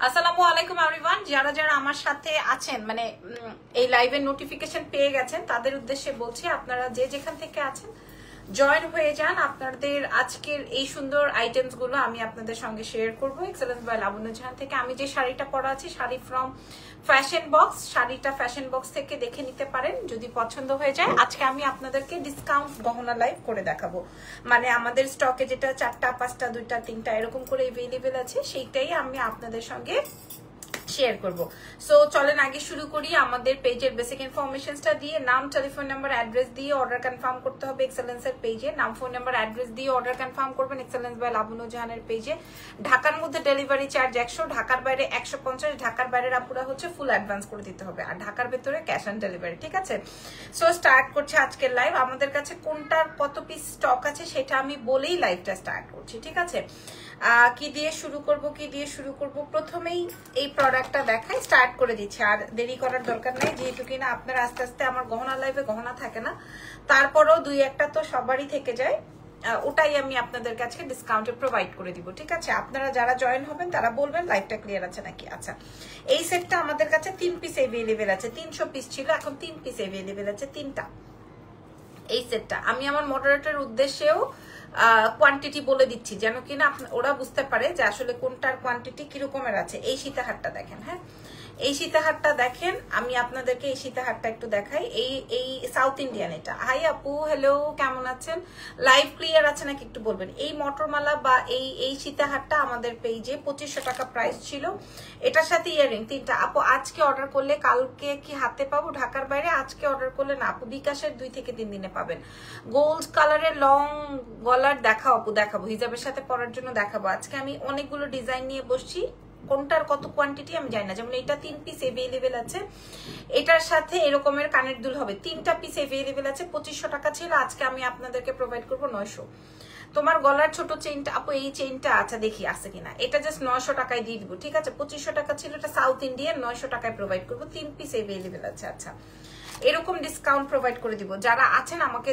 আসসালামু আলাইকুম এভরিওয়ান, যারা যারা আমার সাথে আছেন মানে এই লাইভের নোটিফিকেশন পেয়ে গেছেন তাদের উদ্দেশ্যে বলছি, আপনারা যে যেখান থেকে আছেন জয়েন হয়ে যান। আপনাদের আজকের এই সুন্দর আইটেমস গুলো আমি আপনাদের সঙ্গে শেয়ার করবো এক্সেলেন্স বাই লাবণ্য জাহান থেকে। আমি যে শাড়িটা পরা আছি শাড়ি ফ্রম ফ্যাশন বক্স, শাড়িটা ফ্যাশন বক্স থেকে দেখে নিতে পারেন যদি পছন্দ হয়ে যায়। আজকে আমি আপনাদেরকে ডিসকাউন্ট গহনা লাইভ করে দেখাবো, মানে আমাদের স্টকে যেটা 4টা 5টা 2টা 3টা এরকম করে অ্যাভেলেবেল আছে সেইটাই আমি আপনাদের সঙ্গে শেয়ার করব। সো চলেন আগে শুরু করি। আমাদের পেজের বেসিক ইনফরমেশনসটা দিয়ে নাম, টেলিফোন নাম্বার, অ্যাড্রেস দিয়ে অর্ডার কনফার্ম করতে হবে। এক্সেলেন্সের পেজে নাম, ফোন নাম্বার, অ্যাড্রেস দিয়ে অর্ডার কনফার্ম করবেন এক্সেলেন্স বাই লাবণ্য জাহানের পেজে। ঢাকার মধ্যে ডেলিভারি চার্জ 100, ঢাকার বাইরে 150। ঢাকার বাইরের আপুরা হচ্ছে ফুল অ্যাডভান্স করে দিতে হবে, আর ঢাকার ভেতরে ক্যাশ অন ডেলিভারি। ঠিক আছে, সো স্টার্ট করছে আজকের লাইভ। আমাদের কাছে কোনটার কত পিস স্টক আছে সেটা আমি বলেই লাইভটা স্টার্ট করছি। ঠিক আছে, কি দিয়ে শুরু করব প্রথমেই এই প্রোডাক্টটা দেখাই, স্টার্ট করে দিচ্ছি। আর দেরি করার দরকার নেই, যেহেতু কিনা আপনারা আস্তে আস্তে আমার গহনা লাইভে গহনা থাকে না, তারপরেও 2-1টা তো সবারই থেকে যায়, ওটাই আমি আপনাদের কাছে ডিসকাউন্টে প্রোভাইড করে দিব। ঠিক আছে, আপনারা যারা জয়েন হবেন তারা বলবেন লাইভটা ক্লিয়ার আছে নাকি। আচ্ছা, এই সেটটা আমাদের কাছে 3 পিস অ্যাভেলেবেল আছে। 300 পিস ছিল, এখন 3 পিস অ্যাভেলেবেল আছে, 3টা। এই সেটটা আমি আমার মডারেটরের উদ্দেশ্যেও কোয়ান্টিটি বলে দিচ্ছি, যেন কিনা ওরা বুঝতে পারে যে আসলে কোনটার কোয়ান্টিটি কিরকমের আছে। এই সীতাহারটা দেখেন, হ্যাঁ এই সীতাহারটা দেখেন, আমি আপনাদেরকে এই সীতাহারটা একটু দেখাই। এই সাউথ ইন্ডিয়ান এটা। হাই আপু, হ্যালো, কেমন আছেন? লাইভ ক্লিয়ার আছে নাকি একটু বলবেন। এই মটরমালা বা এই সীতাহারটা আমাদের পেজে 2500 টাকা প্রাইস ছিল। এটার সাথে ইয়ারিং 3টা। আপু আজকে অর্ডার করলে কালকে কি হাতে পাবো? ঢাকার বাইরে আজকে অর্ডার করলে না আপু, বিকাশের 2 থেকে 3 দিনে পাবেন। গোল্ড কালারের লং গলার দেখাও আপু, দেখাবো হিজাবের সাথে পরার জন্য দেখাবো। আজকে আমি অনেকগুলো ডিজাইন নিয়ে বসছি, কোনটার কত কোয়ান্টিটি আমি জানি না। যেমন এটা 3 পিস অ্যাভেলেবেল আছে, এটার সাথে এরকমের কানের দুল হবে। 3টা পিস অ্যাভেলেবেল আছে। 2500 টাকা ছিল, আজকে আমি আপনাদেরকে প্রোভাইড করবো 900। তোমার গলার ছোট চেইনটা আপু, এই চেইনটা আচ্ছা দেখি আছে কিনা, এটা জাস্ট 900 টাকায় দিয়ে দিব। ঠিক আছে, 2500 টাকা ছিল, এটা সাউথ ইন্ডিয়ান, 900 টাকায় প্রোভাইড করবো। 3 পিস অ্যাভেলেবেল আছে। আচ্ছা, এরকম ডিসকাউন্ট প্রোভাইড করে দিব। যারা আছেন আমাকে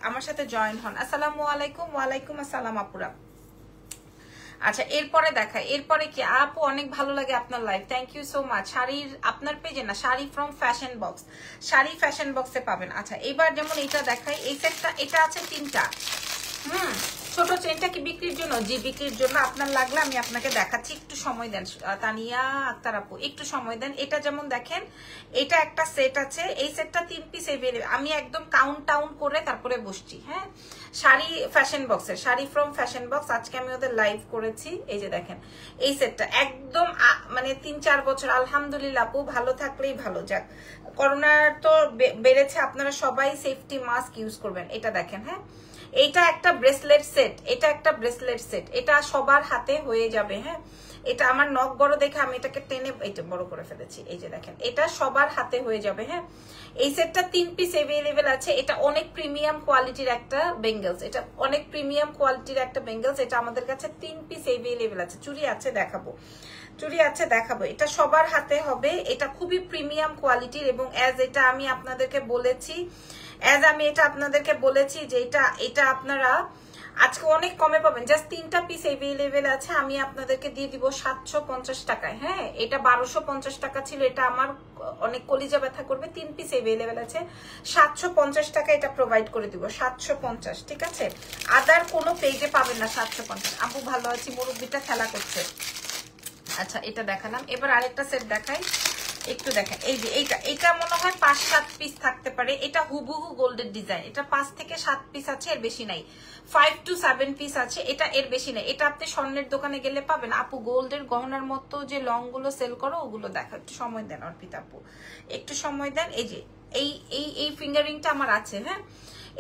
আমার সাথে জয়েন হন। আসসালামু আলাইকুম। ওয়ালাইকুম আসসালাম আপুরা। আচ্ছা, এরপরে দেখাই। এরপরে কি আপু, অনেক ভালো লাগে আপনার live, thank you so much. শাড়ির আপনার পেজে না, sari from fashion box, sari fashion বক্সে পাবেন। আচ্ছা, এবার যেমন এটা দেখাই, এই সেটটা এটা আছে 3টা। ছোট চেনটা কি বিক্রির জন্য? জি বিক্রির জন্য। আপনার লাগলে আমি আপনাকে দেখাচ্ছি, একটু সময় দেন তানিয়া আক্তার আপু, একটু সময় দেন। এটা যেমন দেখেন, এটা একটা সেট আছে, এই সেটটা 3 পিস অ্যাভেলেবেল। আমি একদম কাউন্ট করে তারপরে বসছি। হ্যাঁ, শাড়ি ফ্যাশন বক্সের, শাড়ি ফ্রম ফ্যাশন বক্স, আজকে আমি ওদের লাইভ করেছি। এই যে দেখেন এই সেটটা একদম মানে 3-4 বছর আলহামদুলিল্লাহ আপু, ভালো থাকলেই ভালো। যাক, করোনার তো বেড়েছে, আপনারা সবাই সেফটি মাস্ক ইউজ করবেন। এটা দেখেন, হ্যাঁ এটা একটা ব্রেসলেট সেট, এটা একটা ব্রেসলেট সেট, এটা সবার হাতে হয়ে যাবে। হ্যাঁ, এটা আমার নখ বড় দেখে আমি এটাকে টেনে এটা বড় করে ফেলেছি। এই যে দেখেন, এটা সবার হাতে হয়ে যাবে। হ্যাঁ, এই সেটটা 3 পিস অ্যাভেলেবেল আছে। এটা অনেক প্রিমিয়াম কোয়ালিটির একটা বেঙ্গলস, এটা অনেক প্রিমিয়াম কোয়ালিটির একটা বেঙ্গলস। এটা আমাদের কাছে 3 পিস অ্যাভেলেবেল আছে। চুড়ি আছে দেখাবো, চুড়ি আছে দেখাবো। এটা সবার হাতে হবে, এটা খুবই প্রিমিয়াম কোয়ালিটির। এবং এটা আমি আপনাদেরকে বলেছি, আমি এটা আপনাদেরকে বলেছি যে এটা আপনারা আজকে অনেক কমে পাবেন। জাস্ট 3টা পিস অ্যাভেলেবেল আছে, আমি আপনাদেরকে দিয়ে দিব 750 টাকায়। হ্যাঁ, এটা 1250 টাকা ছিল, এটা আমার অনেক কলিজা ব্যথা করবে। 3 পিস অ্যাভেলেবেল আছে, 750 টাকা এটা প্রোভাইড করে দিব। 750, ঠিক আছে, আদার কোনো পেজে পাবেন না 750। আপু ভালো আছি, মুরব্বিটা খেলা করছে। আচ্ছা, এটা দেখালাম, এবার আরেকটা সেট দেখাই, একটু দেখেন। এই যে এটা মনে হয় 5-7 পিস থাকতে পারে। এটা হুবহু গোল্ডের ডিজাইন, এটা 5 থেকে 7 পিস আছে, এর বেশি নাই। 5 to 7 পিস আছে, এটা এর বেশি নাই। এটা আপনি স্বর্ণের দোকানে গেলে পাবেন। আপু গোল্ডের গহনার মতো যে লং গুলো সেল করো ওগুলো দেখো, একটু সময় দেন অর্পিতা আপু, একটু সময় দেন। এই যে এই ফিঙ্গারিংটা আমার আছে। হ্যাঁ,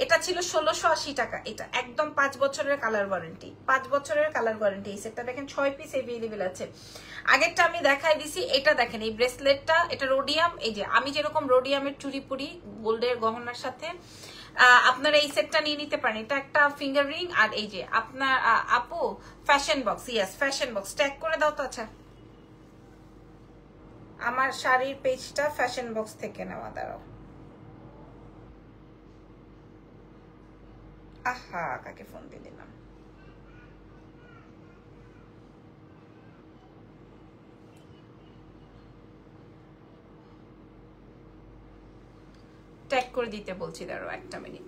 এটা ছিল 1680 টাকা। এটা একদম 5 বছরের কালার ওয়ারেন্টি, 5 বছরের কালার ওয়ারেন্টি। এই সেটটা দেখেন 6 পিস অ্যাভেলেবেল আছে। আগেরটা আমি দেখাই দিছি, এটা দেখেন এই ব্রেসলেটটা, এটা রোডিয়াম। এই যে আমি যেরকম রোডিয়ামের চুড়ি পুরি গোল্ডের গহনার সাথে, আপনারা এই সেটটা নিয়ে নিতে পারেন। এটা একটা ফিঙ্গার রিং। আর এই যে আপনার আপু fashion box, yes fashion box, tag করে দাও তো। আচ্ছা, আমার শাড়ির পেজটা ফ্যাশন বক্স থেকে নেওয়া, দাঁড়াও। আহা, কাকে ফোন দিয়ে দিলাম। করে দিতে বলছি, দাঁড়াও একটা মিনিট।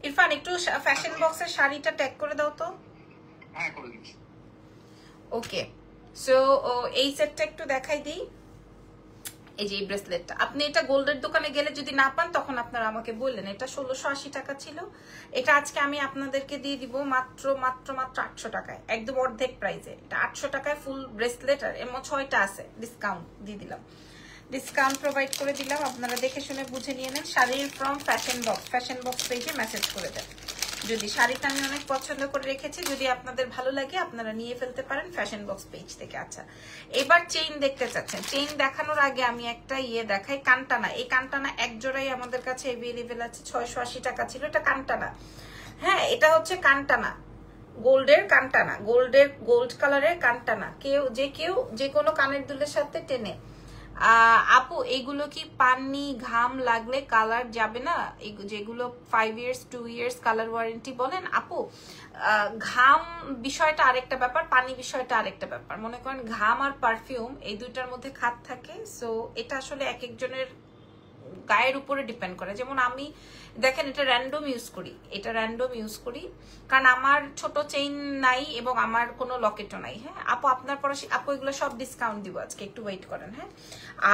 ইরফান একটু ফ্যাশন বক্সের শাড়িটা ট্যাগ করে দাও তো। হ্যাঁ করে দিচ্ছি। ওকে, সো এই সেটটা একটু দেখাই দিই। এই যে এই ব্রেসলেটটা, আপনি এটা গোল্ডের দোকানে গেলে যদি না পান তখন আপনারা আমাকে বললেন। এটা 1680 টাকা ছিল, এটা আজকে আমি আপনাদেরকে দিয়ে দিব মাত্র মাত্র মাত্র 800 টাকায়, একদম অর্ধেক প্রাইসে। এটা 800 টাকায় ফুল ব্রেসলেট, আর এমন 6টা আছে, ডিসকাউন্ট দিয়ে দিলাম, ডিসকাউন্ট প্রোভাইড করে দিলাম। আপনারা দেখে শুনে বুঝে নিয়ে নেন। শাড়ির ফ্রম ফ্যাশন বক্স পেজে মেসেজ করে দেন। যদি শাড়িটা আমি অনেক পছন্দ করে রেখেছি, যদি আপনাদের ভালো লাগে আপনারা নিয়ে ফেলতে পারেন ফ্যাশন বক্স পেজ থেকে। আচ্ছা, এবার চেইন দেখতে চাচ্ছেন। চেইন দেখানোর আগে আমি একটা দেখাই, কানটানা। এই কানটানা এক জোড়াই আমাদের কাছে এভেলেবেল আছে, 680 টাকা ছিল। এটা কানটানা, হ্যাঁ এটা হচ্ছে কানটানা, গোল্ডের কানটানা, গোল্ড কালারের কানটানা। কেউ যে কোনো কানের দুলের সাথে টেনে। আপু এগুলো কি পানি ঘাম লাগলে কালার যাবে না? যেগুলো 5 ইয়ার্স 2 ইয়ার্স কালার ওয়ারেন্টি বলেন আপু, ঘাম বিষয়টা আরেকটা ব্যাপার, পানি বিষয়টা আরেকটা ব্যাপার। মনে করেন ঘাম আর পারফিউম এই দুইটার মধ্যে খাত থাকে, সো এটা আসলে এক একজনের গায়ের উপরে ডিপেন্ড করে। যেমন আমি দেখেন এটা র্যান্ডম ইউজ করি, কারণ আমার ছোট চেইন নাই এবং আমার কোনো লকেটও নাই। হ্যাঁ আপু আপনার পরে আপু এগুলো সব ডিসকাউন্ট দিব আজকে, একটু ওয়েট করেন। হ্যাঁ,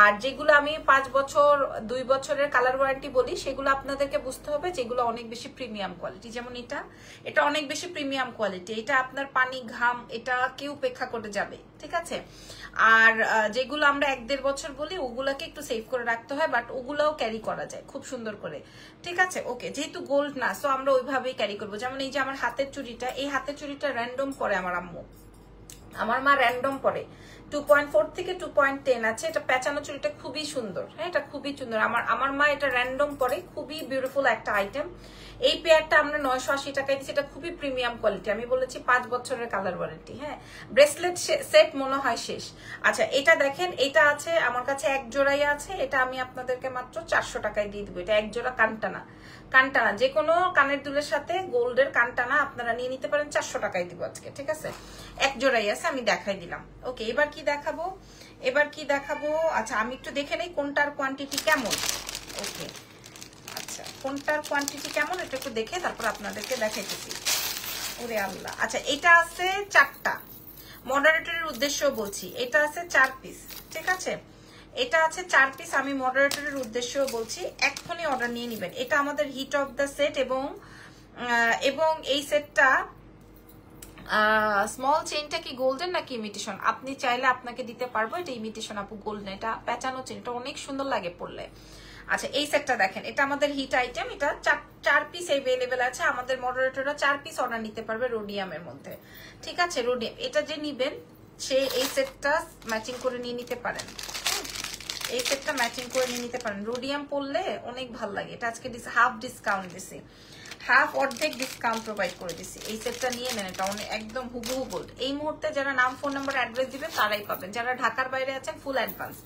আর যেগুলো আমি 5 বছর 2 বছরের কালার ওয়ারেন্টি বলি সেগুলো আপনাদেরকে বুঝতে হবে যেগুলো অনেক বেশি প্রিমিয়াম কোয়ালিটি। যেমন এটা অনেক বেশি প্রিমিয়াম কোয়ালিটি, এটা আপনার পানি ঘাম এটা কেউ উপেক্ষা করে যাবে, ঠিক আছে। আর যেগুলো আমরা 1-1.5 বছর বলি ওগুলাকে একটু সেভ করে রাখতে হয়, বাট ওগুলাও ক্যারি করা যায় খুব সুন্দর করে, ঠিক আছে। ওকে, যেহেতু গোল্ড না সো আমরা ওইভাবেই ক্যারি করবো। যেমন এই যে আমার হাতের চুড়িটা, এই হাতের চুড়িটা র্যান্ডম পরে আমার আম্মু, আমার মা র্যান্ডম পরে 2.4 থেকে 2.10 আছে। এটা পেঁচানো চুড়িটা খুবই সুন্দর, হ্যাঁ এটা খুবই সুন্দর। আমার মা এটা র্যান্ডম পরে, খুবই বিউটিফুল একটা আইটেম। এই পেয়ারটা আমরা 980 টাকায় দিচ্ছি, এটা খুবই প্রিমিয়াম কোয়ালিটি। আমি বলেছি 5 বছরের কালার ওয়ারেন্টি। হ্যাঁ, ব্রেসলেট সেট মনে হয় শেষ। আচ্ছা এটা দেখেন, এটা আছে আমার কাছে এক জোড়াই আছে, এটা আমি আপনাদেরকে মাত্র 400 টাকায় দিয়ে দিবো। এটা এক জোড়া কানটানা, যে কোনো কানের দুলের সাথে গোল্ডের কানটানা আপনারা নিয়ে নিতে পারেন, 400 টাকায় দিব আজকে, ঠিক আছে। এক জোড়াই আছে, আমি দেখাই দিলাম। ওকে, এবার কি দেখাবো? আচ্ছা আমি একটু দেখে নেই কোনটার কোয়ান্টিটি কেমন। ওকে আচ্ছা, কোনটার কোয়ান্টিটি কেমন এটা একটু দেখে তারপর আপনাদেরকে দেখাইতেছি। ওরে আল্লাহ, আচ্ছা এটা আছে 4টা, মডারেটরের উদ্দেশ্য বলছি, এটা আছে 4 পিস, ঠিক আছে। এটা আছে 4 পিস, আমি মডারেটরের উদ্দেশ্য বলছি, এক্ষুনি অর্ডার নিয়ে নেবেন। এটা আমাদের হিট অফ দ্য সেট, এবং এই সেটটা স্মল চেইনটা কি গোল্ডেন নাকি ইমিটেশন? আপনি চাইলে আপনাকে দিতে পারবো, এটা ইমিটেশন আপু, গোল্ডেন। এটা পেঁচানো চেইন, এটা অনেক সুন্দর লাগে পরলে। আচ্ছা এই সেটটা দেখেন, এটা আমাদের হিট আইটেম, এটা 4 পিস এভেলেবেল আছে। আমাদের মডারেটররা 4 পিস অর্ডার নিতে পারবে রোডিয়ামের মধ্যে, ঠিক আছে। রোডিয়াম এটা যে নিবেন সে এই সেটটা ম্যাচিং করে নিয়ে নিতে পারেন, এই সেটটা ম্যাচিং করে নিয়ে নিতে পারেন। রোডিয়াম পরলে অনেক ভালো লাগে। এটা আজকে হাফ ডিসকাউন্ট দিছি, অর্ধেক ডিসকাউন্ট প্রোভাইড করে দিছি। এই সেটটা নিয়ে নেন, এটা একদম হুবহু গোল্ড। এই মুহূর্তে যারা নাম ফোন নাম্বার অ্যাড্রেস দিবেন তারাই পাবেন, যারা ঢাকার বাইরে আছেন ফুল অ্যাডভান্স,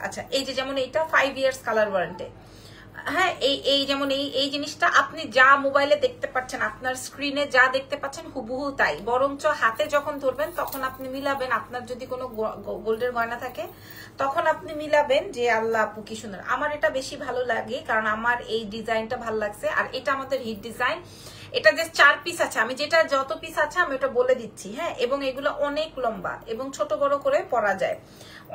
আচ্ছা এই যে যেমন এইটা 5 ইয়ার্স কালার ওয়ারেন্টি। হ্যাঁ এই যেমন এই জিনিসটা আপনি যা মোবাইলে দেখতে পাচ্ছেন, আপনার স্ক্রিনে যা দেখতে পাচ্ছেন হুবহু তাই, বরঞ্চ হাতে যখন ধরবেন তখন আপনি মিলাবেন। আপনার যদি কোনো গোল্ডের গয়না থাকে তখন আপনি মিলাবেন যে আল্লাহ আপু কি সুন্দর। আমার এটা বেশি ভালো লাগে কারণ আমার এই ডিজাইনটা ভালো লাগছে, আর এটা আমাদের হিট ডিজাইন। এটা যে 4 পিস আছে, আমি যেটা যত পিস আছে আমি ওটা বলে দিচ্ছি। হ্যাঁ, এবং এগুলো অনেক লম্বা এবং ছোট বড় করে পরা যায়,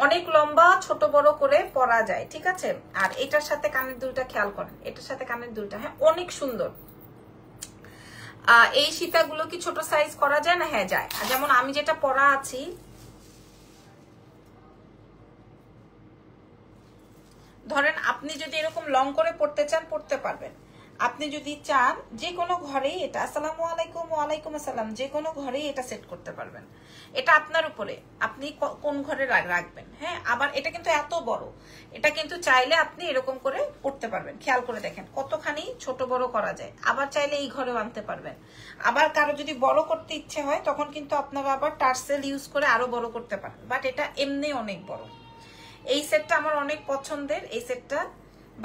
অনেক লম্বা ছোট বড় করে পরা যায়, ঠিক আছে। আর এটার সাথে কানের দুলটা খেয়াল করেন, এটার সাথে কানের দুলটা হ্যাঁ অনেক সুন্দর। এই সীতাগুলো কি ছোট সাইজ করা যায় না? হ্যাঁ যায়। যেমন আমি যেটা পরা আছি, ধরেন আপনি যদি এরকম লং করে পড়তে চান পড়তে পারবেন। আপনি যদি চান যে কোনো ঘরেই এটা, আসসালামু আলাইকুম, ওয়ালাইকুম আসসালাম, যে কোনো ঘরেই এটা সেট করতে পারবেন। এটা আপনার উপরে, আপনি কোন ঘরে রাখবেন। হ্যাঁ, আবার এটা কিন্তু এত বড়, এটা কিন্তু চাইলে আপনি এরকম করে পড়তে পারবেন। খেয়াল করে দেখেন কতখানি ছোট বড় করা যায়। আবার চাইলে এই ঘরেও আনতে পারবেন। আবার কারো যদি বড় করতে ইচ্ছে হয় তখন কিন্তু আপনারা আবার টার্সেল ইউজ করে আরো বড় করতে পারেন, বাট এটা এমনি অনেক বড়। এই সেটটা আমার অনেক পছন্দের, এই সেটটা,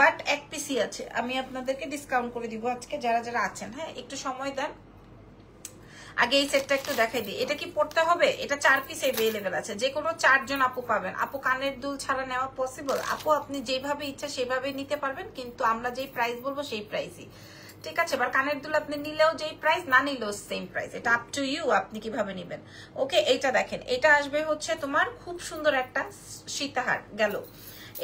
বাট 1 পিসই আছে। আমি আপনাদেরকে ডিসকাউন্ট করে দিব আজকে যারা যারা আছেন। হ্যাঁ, একটু সময় দেন। আগে এই সেটটা একটু দেখাই দিই। এটা কি পড়তে হবে? এটা 4 পিস अवेलेबल আছে, যে কোনো 4 জন আপু পাবেন। আপু কানের দুল ছাড়া নেওয়া পসিবল? আপু আপনি যেভাবে ইচ্ছা সেভাবে নিতে পারবেন, কিন্তু আমরা যেই প্রাইস বলবো সেই প্রাইসই, ঠিক আছে? এবার কানের দুল আপনি নিলেও যেই প্রাইস, না নিলেও সেম প্রাইস, এটা আপ টু ইউ, আপনি কিভাবে নেবেন। ওকে, এইটা দেখেন, এটা আসবে হচ্ছে তোমার খুব সুন্দর একটা সীতাহার গেল।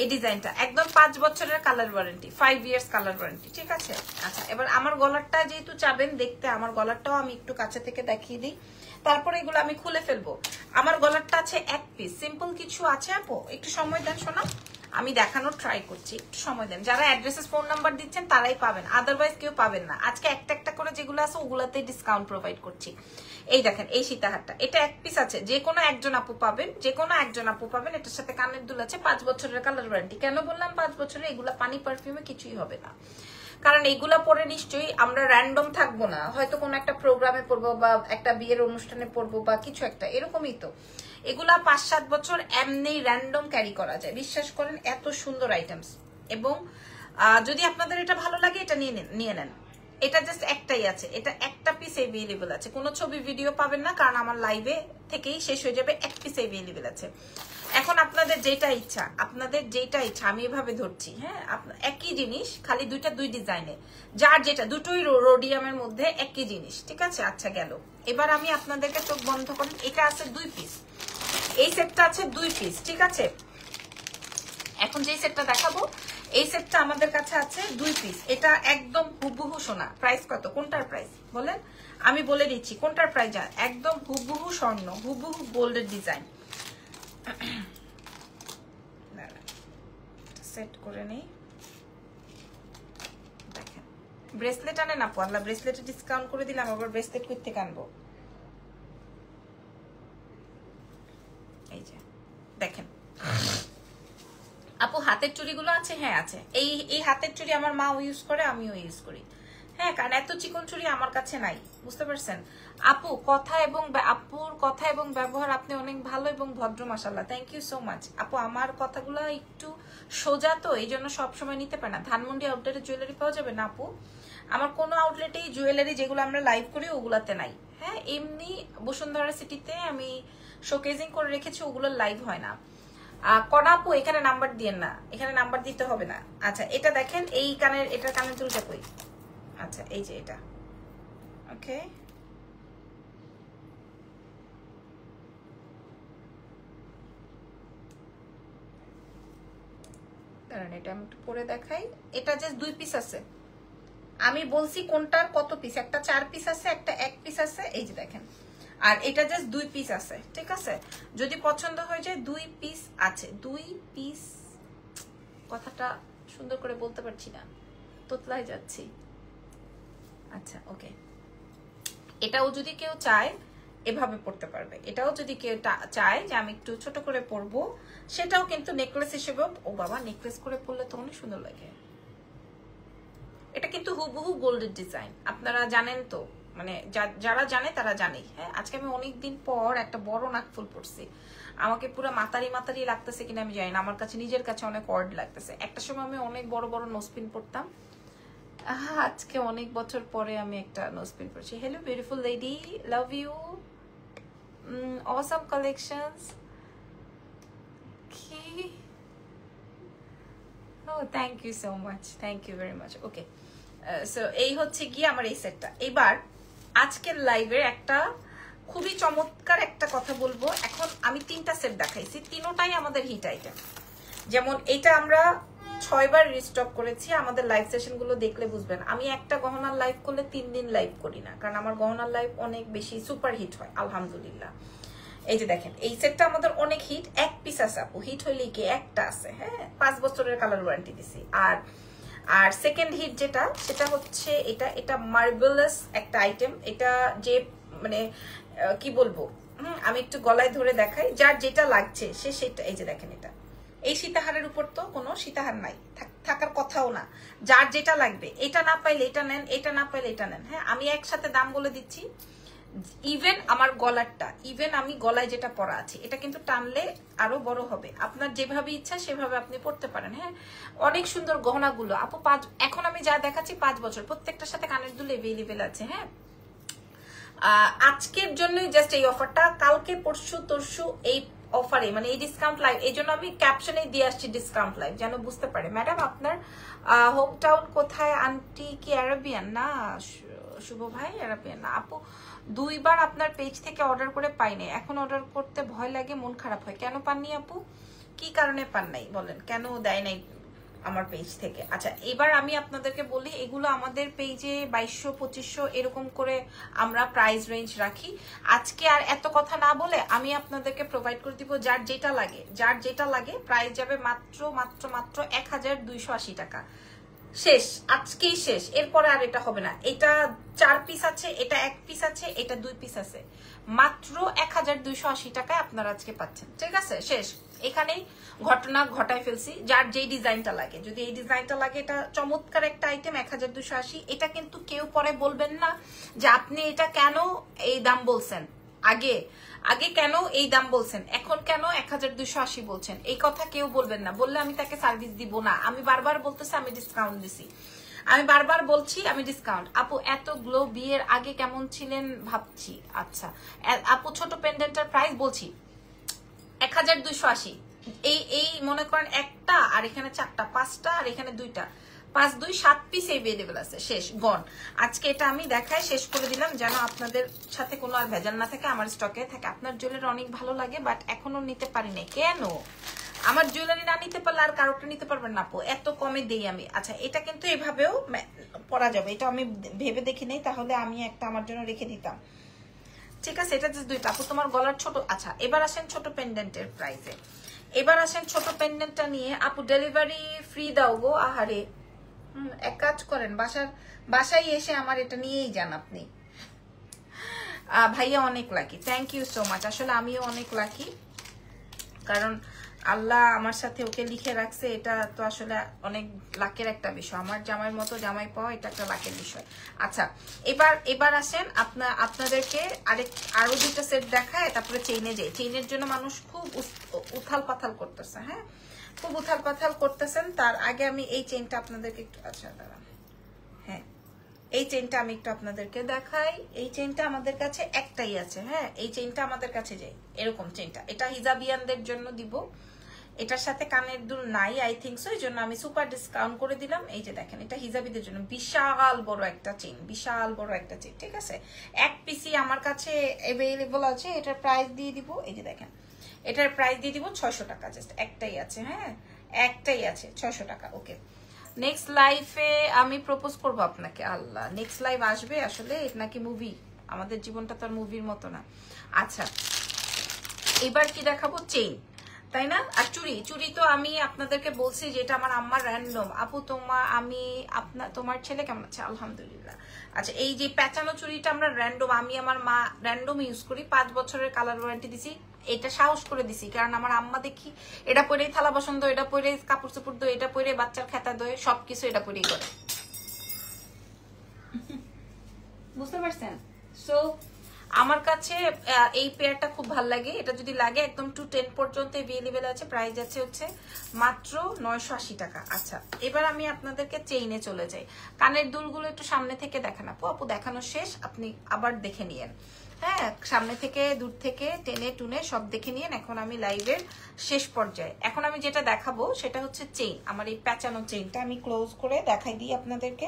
এই ডিজাইনটা একদম 5 বছরের colour warranty, 5 years colour warranty, ঠিক আছে? আচ্ছা, এবার আমার গলারটা যেহেতু চাবেন দেখতে, আমার গলারটাও আমি একটু কাছে থেকে দেখিয়ে দিই, তারপরে এগুলো আমি খুলে ফেলবো। আমার গলারটা আছে 1 পিস, সিম্পল কিছু আছে আপু, একটু সময় দেন শোনা, আমি দেখানোর ট্রাই করছি, একটু সময় দেন। যারা অ্যাড্রেসেস ফোন নাম্বার দিচ্ছেন তারাই পাবেন, আদারওয়াইজ কেউ পাবেন না। আজকে একটা একটা করে যেগুলো আছে ওগুলাতে ডিসকাউন্ট প্রোভাইড করছি। এই দেখেন এই সীতাহারটা, এটা 1 পিস আছে, যে কোনো একজন আপু পাবেন, যে কোনো একজন আপু পাবেন। এটার সাথে কানের দুল আছে, 5 বছরের কালার ওয়ারেন্টি। কেন বললাম 5 বছরের? এগুলা পানি পারফিউমে কিছুই হবে না, কারণ এইগুলা পরে নিশ্চয়ই আমরা র্যান্ডম থাকবো না, হয়তো কোনো একটা প্রোগ্রামে পড়বো বা একটা বিয়ের অনুষ্ঠানে পড়বো বা কিছু একটা, এরকমই তো। এগুলা 5-7 বছর এমনি র্যান্ডম ক্যারি করা যায়, বিশ্বাস করেন, এত সুন্দর আইটেমস। এবং যদি আপনাদের এটা ভালো লাগে এটা নিয়ে নেন। এটা জাস্ট একটাই আছে, এটা একটা পিস अवेलेबल আছে, কোনো ছবি ভিডিও পাবেন না, কারণ আমার লাইভে থেকেই শেষ হয়ে যাবে। 1 পিস अवेलेबल আছে। এখন আপনাদের যেটা ইচ্ছা, আমি এভাবে ধরছি, হ্যাঁ, একই জিনিস, খালি দুইটা দুই ডিজাইনে, যার যেটা, দুটোই রোডিয়ামের মধ্যে একই জিনিস, ঠিক আছে? আচ্ছা গেল। এবার আমি আপনাদেরকে চোখ বন্ধ করেন, এটা আছে 2 পিস, এই সেটটা আছে 2 পিস, ঠিক আছে? এখন যে সেটটা দেখাবো, এই সেটটা আমাদের কাছে আছে 2 পিস, এটা একদম হুবহু সোনা। প্রাইস কত? কোনটার প্রাইস বলেন? আমি বলে দিচ্ছি কোনটার প্রাইস। একদম হুবহু স্বর্ণ, হুবহু গোল্ডের ডিজাইন। সেট করে নেই, দেখেন ব্রেসলেট আনে না পারলা, ব্রেসলেটে ডিসকাউন্ট করে দিলাম, আবার ব্রেসলেট কই থেকে আনবো? এই যে দেখেন আপু, হাতের চুড়িগুলো আছে? হ্যাঁ আছে। এই হাতের চুড়ি আমার মাও ইউজ করে, আমিও ইউজ করি, হ্যাঁ, কারণ এত চিকন চুড়ি আমার কাছে নাই, বুঝতে পারছেন? আপু কথা এবং আপুর কথা এবং ব্যবহার আপনি অনেক ভালো এবং ভদ্র, মাশাআল্লাহ, থ্যাংক ইউ সো মাচ। আপু আমার কথাগুলো একটু সোজা তো, এই জন্য সবসময় নিতে পারে না। ধানমন্ডি আউটলেটে জুয়েলারি পাওয়া যাবে না আপু? আমার কোনো আউটলেটেই জুয়েলারি যেগুলো আমরা লাইভ করি ওগুলাতে নাই, হ্যাঁ। এমনি বসুন্ধরা সিটিতে আমি শোকেজিং করে রেখেছি, ওগুলো লাইভ হয় না। কনা আপু এখানে নাম্বার দিয়েন না, এখানে নাম্বার দিতে হবে না। আচ্ছা এটা দেখেন, এই কানের, এটার কানের দুলটা কই? আচ্ছা এই যে এটা, ওকে, দাঁড়ান এটা আমি একটু পরে দেখাই। এটা জাস্ট 2 পিস আছে, আমি বলছি কোনটার কত পিস, একটা 4 পিস আছে, একটা 1 পিস আছে, এই যে দেখেন। আর এটা জাস্ট 2 পিস আছে, ঠিক আছে? যদি পছন্দ হয়ে যায় 2 পিস আছে, 2 পিস, কথাটা সুন্দর করে বলতে পারছি না, তোতলায় যাচ্ছি। আচ্ছা ওকে, এটাও যদি কেউ চায় এভাবে পড়তে পারবে, এটাও যদি কেউ চায় যে আমি একটু ছোট করে পরবো, সেটাও কিন্তু নেকলেস হিসেবেও, ও বাবা নেকলেস করে পরলে তো অনেক সুন্দর লাগে। এটা কিন্তু হুবহু গোল্ডের ডিজাইন, আপনারা জানেন তো, মানে যারা জানে তারা জানে, হ্যাঁ। আজকে আমি অনেকদিন পর একটা বড় নাকফুল পরছি, আমাকে পুরো মাতারি মাতারি লাগতেছে কিনা আমি জানি না, আমার কাছে নিজের কাছে অনেক অড লাগতেছে। একটা সময় আমি অনেক বড় বড় নোজপিন পরতাম, আজকে অনেক বছর পরে আমি একটা নোজপিন পরছি। Hello beautiful lady, love you, awesome collections, কি, ও thank you so much, thank you very much. Okay, so এই হচ্ছে গিয়ে আমার এই সেটটা। এবার আজকের লাইভের একটা খুবই চমৎকার একটা কথা বলবো। এখন আমি 3টা সেট দেখাইছি, তিনোটাই আমাদের হিট আইটেম। যেমন এটা আমরা 6 বার রিস্টক করেছি, আমাদের লাইভ সেশন গুলো দেখলে বুঝবেন। আমি একটা গহনার লাইভ করলে 3 দিন লাইভ করি না, কারণ আমার গহনার লাইভ অনেক বেশি সুপার হিট হয় আলহামদুলিল্লাহ। এই যে দেখেন এই সেটটা আমাদের অনেক হিট, 1 পিস আছে আপু, হিট হইলে কি একটা আছে, হ্যাঁ, 5 বছরের কালার ওয়ারেন্টি দিছি। আর সেকেন্ড হিট যেটা, সেটা হচ্ছে এটা মার্বেলাস একটা আইটেম। এটা যে মানে কি বলবো, আমি একটু গলায় ধরে দেখাই, যার যেটা লাগছে সে সেটা, এই যে দেখেন এটা, এই সীতাহারের উপর তো কোনো সীতাহার নাই, থাকার কথাও না, যার যেটা লাগবে, এটা না পাইলে এটা নেন, এটা না পাইলে এটা নেন, হ্যাঁ। আমি একসাথে দাম বলে দিচ্ছি, ইভেন আমার গলারটা, ইভেন আমি গলায় যেটা পরা আছে, এটা কিন্তু টানলে আরো বড় হবে, আপনার যেভাবে ইচ্ছা সেভাবে আপনি পড়তে পারেন, হ্যাঁ। অনেক সুন্দর গহনাগুলো আপু, এখন আমি যা দেখাচ্ছি 5 বছর, প্রত্যেকটার সাথে কানের দুল अवेलेबल আছে, হ্যাঁ। আজকের জন্যই জাস্ট এই অফারটা, কালকে পরশু তরশু এই অফারে মানে এই ডিসকাউন্ট লাইভ, এই জন্য আমি ক্যাপশনে দিয়ে আসছি ডিসকাউন্ট লাইভ, যেন বুঝতে পারে। ম্যাডাম আপনার হোম টাউন কোথায়? আন্টি কি অ্যারাবিয়ান? না শুভ ভাই অ্যারাবিয়ান না। আপু দুইবার আপনার পেজ থেকে অর্ডার করে পাইনি, এখন অর্ডার করতে ভয় লাগে, মন খারাপ হয়। কেন পাননি আপু? কি কারণে পান নাই বলেন, কেন দেয় নাই আমার পেজ থেকে? আচ্ছা এবার আমি আপনাদেরকে বলি, এগুলো আমাদের পেজে 2200-2500 এরকম করে আমরা প্রাইস রেঞ্জ রাখি। আজকে আর এত কথা না বলে আমি আপনাদেরকে প্রোভাইড করে দিব যার যেটা লাগে, যার যেটা লাগে। প্রাইস যাবে মাত্র মাত্র মাত্র 1280 টাকা। শেষ, আজকেই শেষ, এরপরে আর এটা হবে না। এটা 4 পিস আছে, এটা 1 পিস আছে, এটা 2 পিস আছে। মাত্র 1280 টাকায় আপনারা আজকে পাচ্ছেন। ঠিক আছে, শেষ। এখানেই ঘটনা ঘটায় ফেলছি। যার যেই ডিজাইনটা লাগে, যদি এই ডিজাইনটা লাগে, এটা চমৎকার একটা আইটেম 1280। এটা কিন্তু কেউ পরে বলবেন না যে আপনি এটা কেন এই দাম বলছেন, আগে আগে কেন এই দাম বলছেন, এখন কেন 1280 বলছেন, এই কথা কেউ বলবেন না। বললে আমি তাকে সার্ভিস দিব না। আমি বারবার বলতেছি আমি ডিসকাউন্ট দিছি, আমি বারবার বলছি আমি ডিসকাউন্ট। আপু এত গ্লো বিয়ের আগে কেমন ছিলেন ভাবছি। আচ্ছা আপু ছোট পেন্ডেন্টের প্রাইস বলছি 1280। এই মনে করেন একটা, আর এখানে 4টা, 5টা, আর এখানে 2টা, 5 2 7 পিস এভেলেবল আছে। শেষ, গন। আজকে এটা আমি দেখাই শেষ করে দিলাম, যেন আপনাদের সাথে কোনো আর ভেজাল না থাকে, আমার স্টকে থাকে। আপনার জুয়েলারি অনেক ভালো লাগে, বাট এখনো নিতে পারি না। কেন? আমার জুয়েলারি না নিতে পারলে আর কারোটা নিতে পারবেন না আপু, এত কমে দেই আমি। আচ্ছা এটা কিন্তু এভাবেও পরা যাবে, এটা আমি ভেবে দেখি নেই, তাহলে আমি একটা আমার জন্য রেখে দিতাম। ঠিক আছে, এটা জাস্ট 2টা। আপু তোমার গলার ছোট। আচ্ছা এবার আসেন ছোট পেন্ডেন্টের প্রাইসে, এবার আসেন ছোট পেন্ডেন্টটা নিয়ে। আপু ডেলিভারি ফ্রি দাও গো। আহারে, এক কাজ করেন, বাসায় এসে আমার এটা নিয়েই যান আপনি। ভাইয়া অনেক lucky, thank you so much. আসলে আমিও অনেক লাকি, কারণ আল্লাহ আমার সাথে ওকে লিখে রাখছে। এটা তো আসলে অনেক লাকের একটা বিষয়, আমার জামাইয়ের মতো জামাই পাওয়া, এটা একটা লাকের বিষয়। আচ্ছা এবার আসেন আপনাদেরকে আরো 2টা সেট দেখায়, তারপরে চেইনে যাই। চেইনের জন্য মানুষ খুব উথাল পাথাল করতেছে, হ্যাঁ খুব উথাল পাথাল করতেছেন। তার আগে আমি এই চেইনটা আপনাদেরকে একটু, আচ্ছা দাঁড়ান, হ্যাঁ এই চেইনটা আমি একটু আপনাদেরকে দেখাই। এই চেইনটা আমাদের কাছে একটাই আছে, হ্যাঁ এই চেইনটা আমাদের কাছে যাই, এরকম চেইনটা। এটা হিজাবিয়ানদের জন্য দিব, এটার সাথে কানের দুল নাই আই থিঙ্ক সো, এই জন্য আমি সুপার ডিসকাউন্ট করে দিলাম। এই যে দেখেন, এটা হিজাবিদের জন্য বিশাল বড় একটা চেইন, বিশাল বড় একটা চেইন। ঠিক আছে, 1 পিসি আমার কাছে অ্যাভেলেবল আছে। এটার প্রাইস দিয়ে দিব, এই যে দেখেন, এটার প্রাইস দিয়ে দিব 600 টাকা। জাস্ট একটাই আছে, হ্যাঁ একটাই আছে, 600 টাকা। ওকে, নেক্সট লাইফে আমি প্রপোজ করবো আপনাকে। আল্লাহ, নেক্সট লাইভ আসবে আসলে? এটা নাকি মুভি? আমাদের জীবনটা তো আর মুভির মতো না। আচ্ছা এবার কি দেখাবো? চেইন, তাই না? আর চুড়ি তো আমি আপনাদেরকে বলছি যে এটা আমার আম্মার র্যান্ডম। আপু তোমার ছেলে কেমন আছে? আলহামদুলিল্লাহ। আচ্ছা এই যে পেঁচানো চুড়িটা আমরা র্যান্ডম, আমি আমার মা র্যান্ডম ইউজ করি, 5 বছরের কালার ওয়ারেন্টি দিছি। এটা সাহস করে দিছি কারণ আমার আম্মা দেখি এটা পরেই থালা বাসন দো, এটা পরে কাপড় চোপড় দো, এটা পরে বাচ্চার খেতা দোয়, সবকিছু এটা পরেই করে। বুঝতে পারছেন? সো আমার কাছে এই পেয়ারটা খুব ভালো লাগে। এটা যদি লাগে একদম 2 10 পর্যন্ত অ্যাভেলেবল আছে। প্রাইস আছে হচ্ছে মাত্র 980 টাকা। আচ্ছা এবার আমি আপনাদেরকে চেইনে চলে যাই। কানের দুলগুলো একটু সামনে থেকে দেখান আপু দেখানো শেষ, আপনি আবার দেখে নিয়েন। হ্যাঁ সামনে থেকে দূর থেকে টেনে টুনে সব দেখে নিয়েন। এখন আমি লাইভের শেষ পর্যায়ে, এখন আমি যেটা দেখাবো সেটা হচ্ছে চেইন। আমার এই প্যাঁচানো চেইনটা আমি ক্লোজ করে দেখাই দিই আপনাদেরকে,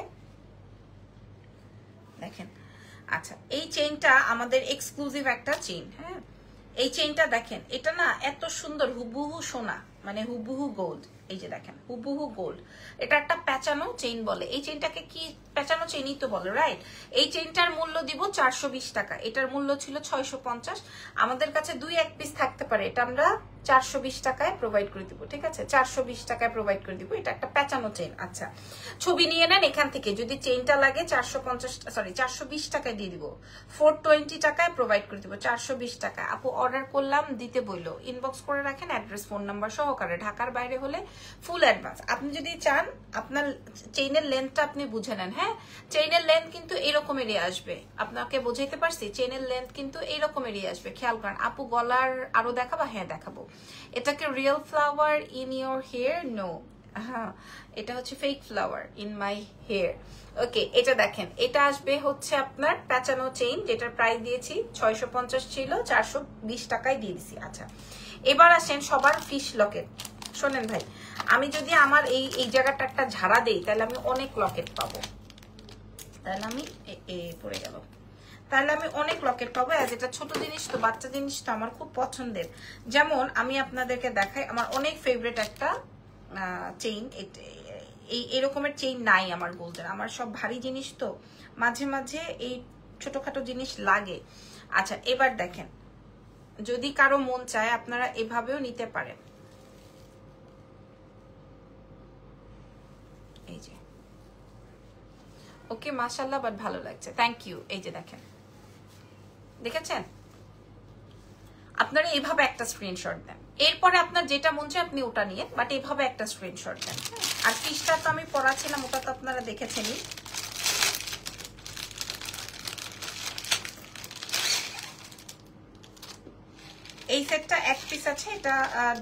দেখেন। আচ্ছা এই চেইনটা আমাদের এক্সক্লুসিভ একটা চেইন, হ্যাঁ এই চেইনটা দেখেন, এটা না এত সুন্দর, হুবহু সোনা, মানে হুবহু গোল্ড। এই যে দেখেন হুবহু গোল্ড, এটা একটা প্যাঁচানো চেইন বলে। এই চেইনটাকে কি প্যাঁচানো চেইনই তো বলে, রাইট? এই চেইনটার মূল্য দিব 420 টাকা। এটার মূল্য ছিল 650। আমাদের কাছে 2-1 পিস থাকতে পারে, এটা আমরা 420 টাকায় প্রোভাইড করে দিব। ঠিক আছে, 420 টাকায় প্রোভাইড করে দিব। এটা একটা প্যাঁচানো চেইন। আচ্ছা ছবি নিয়ে নেন এখান থেকে, যদি চেইনটা লাগে 420 টাকায় দিয়ে দিব, 420 টাকায় প্রোভাইড করে দিব, 420 টাকায়। আপু অর্ডার করলাম দিতে বইলো, ইনবক্স করে রাখেন অ্যাড্রেস ফোন নাম্বার সহকারে। ঢাকার বাইরে হলে ফুল অ্যাডভান্স। আপনি যদি চান আপনার চেইনের লেন্থটা আপনি বুঝে নেন, হ্যাঁ চেইনের লেন্থ কিন্তু এরকমেরই আসবে। আপনাকে বোঝাইতে পারছি? চেইনের লেন্থ কিন্তু এইরকমেরই আসবে, খেয়াল করেন। আপু গলার আরো দেখাবা? হ্যাঁ দেখাবো। এটাকে real flower in your hair? No, হ্যাঁ এটা হচ্ছে fake flower in my hair. Okay, এটা দেখেন, এটা আসবে হচ্ছে আপনার প্যাচানো চেইন, যেটার প্রাইস দিয়েছি 650 ছিল, 420 টাকায় দিয়ে দিছি। আচ্ছা, এবার আসেন সবার ফিশ লকেট। শোনেন ভাই, আমি যদি আমার এই জায়গাটা একটা ঝাড়া দেই, তাহলে আমি অনেক লকেট পাবো। তাহলে আমি পড়ে গেল, তাহলে আমি অনেক লকেট পাবো। অ্যাজ এটা ছোট জিনিস তো, বাচ্চা জিনিস তো আমার খুব পছন্দের। যেমন আমি আপনাদেরকে দেখাই, আমার অনেক ফেভারিট একটা চেইন। এই এরকমের চেইন নাই আমার গোল্ডের, আমার সব ভারী জিনিস তো, মাঝে মাঝে এই ছোটখাটো জিনিস লাগে। আচ্ছা, এবার দেখেন, যদি কারো মন চায় আপনারা এভাবেও নিতে পারেন। এই যে, ওকে মাশাআল্লাহ, বাট ভালো লাগছে, থ্যাংক ইউ। এই যে দেখেন, দেখেছেন? আপনারা এইভাবে একটা স্ক্রিনশট দেন, এরপরে আপনার যেটা মন চায় আপনি ওটা নিয়ে, বাট এইভাবে একটা স্ক্রিনশট দেন। আর ফিশটা তো আমি পড়াচ্ছিলাম, ওটা তো আপনারা দেখেছেনই। এই সেটটা এক পিস আছে, এটা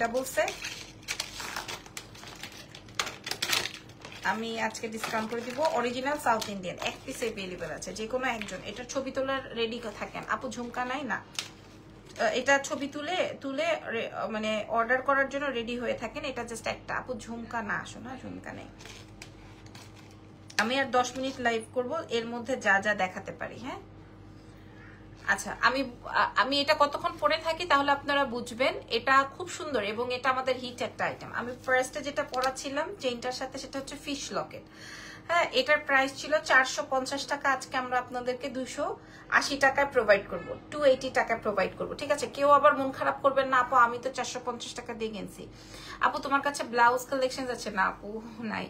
ডাবল সেট। আমি আজকে ডিসকাউন্ট করে দিব। অরিজিনাল সাউথ ইন্ডিয়ান, এক পিস অ্যাভেলেবল আছে, যে কোনো একজন। এটা ছবি তোলার রেডি থাকেন আপু, ঝুমকা নাই না, এটা ছবি তুলে মানে অর্ডার করার জন্য রেডি হয়ে থাকেন। এটা জাস্ট একটা আপু, ঝুমকা না, শোনা ঝুমকা নেই। আমি আর 10 মিনিট লাইভ করব, এর মধ্যে যা যা দেখাতে পারি। হ্যাঁ, আচ্ছা, আমি এটা কতক্ষণ পরে থাকি তাহলে আপনারা বুঝবেন। এটা খুব সুন্দর এবং এটা আমাদের হিট একটা আইটেম। আমি ফার্স্টে যেটা পরাচ্ছিলাম চেইনটার সাথে, সেটা হচ্ছে ফিশ লকেট। হ্যাঁ, এটার প্রাইস ছিল 450 টাকা, আজকে আমরা আপনাদেরকে 280 টাকায় প্রোভাইড করব, 280 টাকায় প্রোভাইড করব। ঠিক আছে, কেউ আবার মন খারাপ করবেন না আপু, আমি তো 450 টাকা দিয়ে কিনছি। আপু তোমার কাছে ব্লাউজ কালেকশন আছে না? আপু নাই,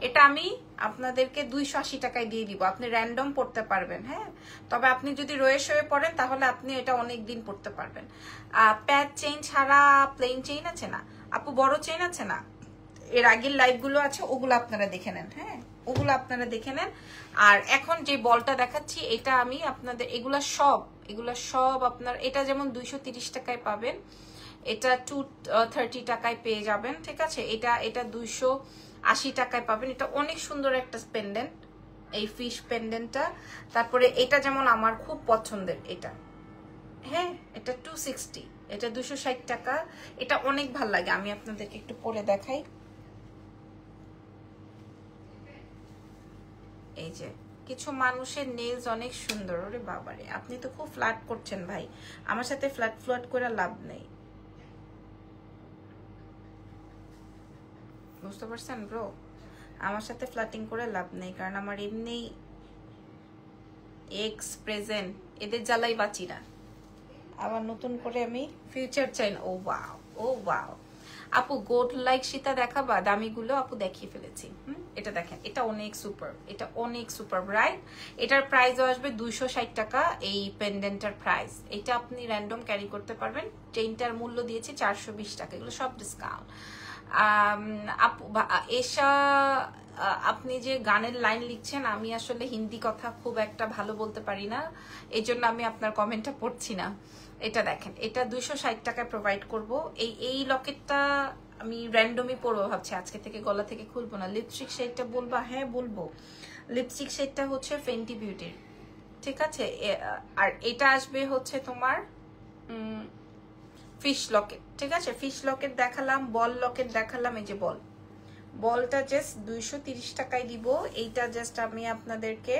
এটা আমি আপনাদেরকে 280 টাকায় দিয়ে দিব, আপনি র্যান্ডম পড়তে পারবেন। হ্যাঁ, তবে আপনি যদি রয়ে শয়ে পড়েন তাহলে আপনি এটা অনেক দিন পড়তে পারবেন। প্যাচ চেইন ছাড়া প্লেন চেইন আছে না আপু, বড় চেইন আছে না, এর আগের লাইভ গুলো আছে, ওগুলো আপনারা দেখে নেন। হ্যাঁ, ওগুলো আপনারা দেখে নেন। আর এখন যে বলটা দেখাচ্ছি, এটা আমি আপনাদের এগুলা সব আপনার, এটা যেমন 230 টাকায় পাবেন, এটা 230 টাকায় পেয়ে যাবেন। ঠিক আছে, এটা 280 টাকায় পাবেন। এটা অনেক সুন্দর একটা পেন্ডেন্ট, এই ফিশ পেন্ডেন্টটা। তারপরে এটা যেমন আমার খুব পছন্দের, এটা হ্যাঁ, এটা 260, এটা 260 টাকা। এটা অনেক ভাল লাগে, আমি আপনাদেরকে একটু পরে দেখাই। এই যে কিছু মানুষের নেলস অনেক সুন্দর। ওরে বাবারে, আপনি তো খুব ফ্ল্যাট করছেন ভাই, আমার সাথে ফ্ল্যাট করে লাভ নেই, বুঝতে পারছেন ব্রো? আমার সাথে ফ্ল্যাটিং করে লাভ নেই, কারণ আমার এমনি এক্স প্রেজেন্ট এদের জ্বালাই বাঁচি না, আবার নতুন করে আমি ফিউচার চাই না। ও ওয়াও আপু, গোল্ড লাইক সীতা দেখাবা? দামিগুলো আপু দেখিয়ে ফেলেছি। এটা দেখেন, এটা অনেক সুপার, এটা অনেক সুপার ব্রাইট। এটার প্রাইসও আসবে 260 টাকা। এই পেন্ডেন্টের প্রাইস, এটা আপনি র্যান্ডম ক্যারি করতে পারবেন। চেইনটার মূল্য দিয়েছি 420 টাকা, এগুলো সব ডিসকাউন্ট। আপু এসা, আপনি যে গানের লাইন লিখছেন, আমি আসলে হিন্দি কথা খুব একটা ভালো বলতে পারি না, এই জন্য আমি আপনার কমেন্টটা পড়ছি না। এটা দেখেন, এটা 260 টাকায় প্রোভাইড করব। এই লকেটটা আমি র্যান্ডমই পরবো ভাবছি, আজকে থেকে গলা থেকে খুলবো না। লিপস্টিক শেডটা বলবা? হ্যাঁ বলবো। লিপস্টিক শেডটা হচ্ছে ফেন্টি বিউটির, ঠিক আছে। আর এটা আসবে হচ্ছে তোমার ফিশ লকেট, ঠিক আছে। ফিশ লকেট দেখালাম, বল লকেট দেখালাম। এই যে বলটা জাস্ট 230 টাকায় দিব। এইটা জাস্ট আমি আপনাদেরকে